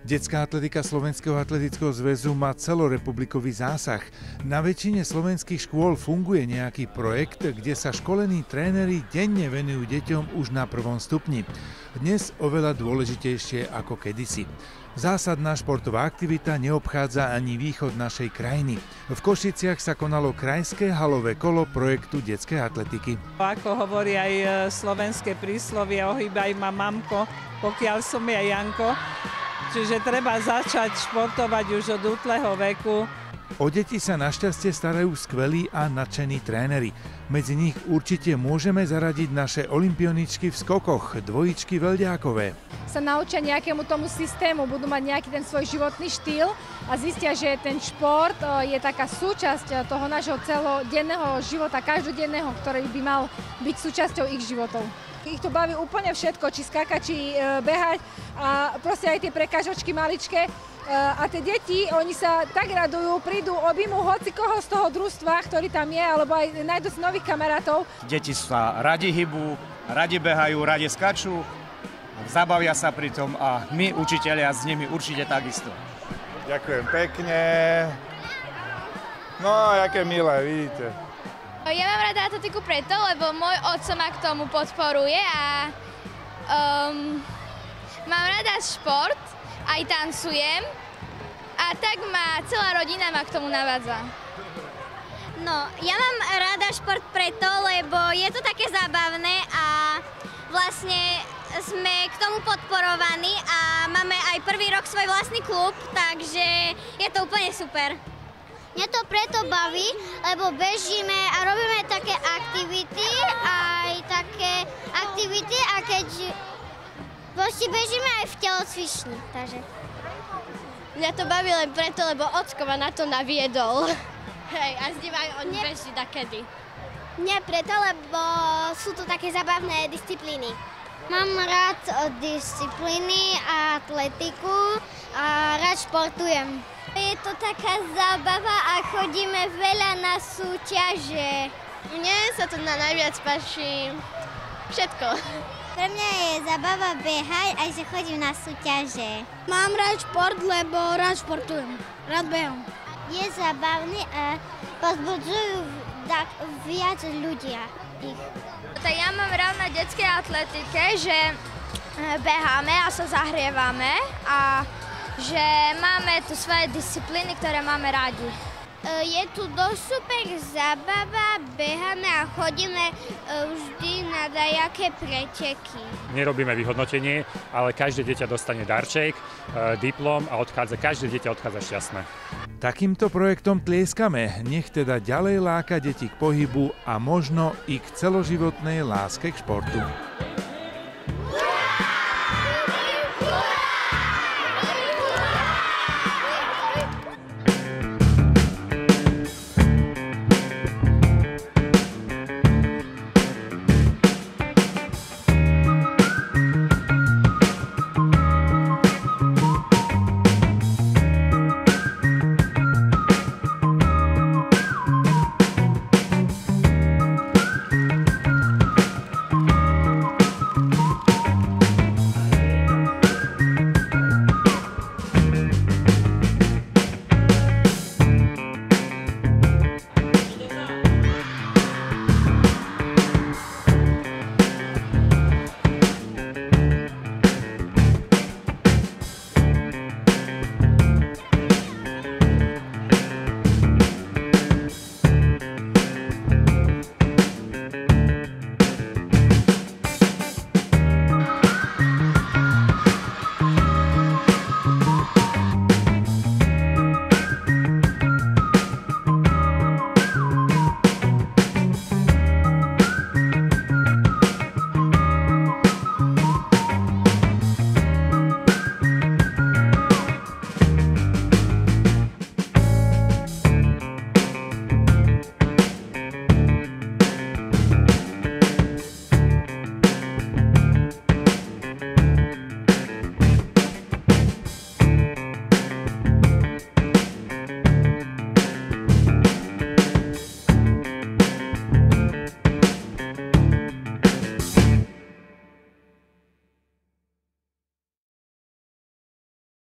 Detská atletika Slovenského atletického zväzu má celorepublikový zásah. Na väčšine slovenských škôl funguje nejaký projekt, kde sa školení tréneri denne venujú deťom už na prvom stupni. Dnes oveľa dôležitejšie ako kedysi. Zásadná športová aktivita neobchádza ani východ našej krajiny. V Košiciach sa konalo krajské halové kolo projektu detskej atletiky. Ako hovorí aj slovenské príslovie, ohýbaj ma mamko, pokiaľ som ja Janko. Čiže treba začať športovať už od útleho veku. O deti sa našťastie starajú skvelí a nadšení tréneri. Medzi nich určite môžeme zaradiť naše olympioničky v skokoch, dvojičky Veľďákové. Sa naučia nejakému tomu systému, budú mať nejaký ten svoj životný štýl a zistia, že ten šport je taká súčasť toho nášho celodenného života, každodenného, ktorý by mal byť súčasťou ich životov. Ich to baví úplne všetko, či skákať, či behať a proste aj tie prekážočky maličké. A tie deti, oni sa tak radujú, prídu, objmú hocikoho z toho družstva, ktorý tam je, alebo aj nájdu si nových kamarátov. Deti sa radi hýbu, radi behajú, radi skačú, zabavia sa pri tom a my, učitelia, s nimi určite takisto. Ďakujem pekne. No, aké milé, vidíte. Ja mám rada atletiku preto, lebo môj otco ma k tomu podporuje a mám rada šport, aj tancujem a tak celá rodina ma k tomu navádza. No, ja mám rada šport preto, lebo je to také zábavné a vlastne sme k tomu podporovaní a máme aj prvý rok svoj vlastný klub, takže je to úplne super. Mňa to preto baví, lebo bežíme a robíme také aktivity a keď proste bežíme aj v telocvični, takže. Mňa to baví len preto, lebo ocko ma na to naviedol. Hej, a s ním aj on beží dakedy. Mňa preto, lebo sú to také zabavné disciplíny. Mám rád disciplíny a atletiku a rád športujem. Je to taká zábava a chodíme veľa na súťaže. Mne sa to najviac páči všetko. Pre mňa je zábava behať, aj že chodím na súťaže. Mám rád šport, lebo rád športujem. Rád behám. Je zábavný a pozbudzujú viac ľudia. Tak ja mám rád na detskej atletike, že beháme a sa zahrievame a že máme tu svoje disciplíny, ktoré máme rádi. Je tu dosť super zábava, beháme a chodíme vždy na dajaké preteky. Nerobíme vyhodnotenie, ale každé dieťa dostane darček, diplom a každé dieťa odchádza šťastné. Takýmto projektom tlieskame, nech teda ďalej láka deti k pohybu a možno i k celoživotnej láske k športu.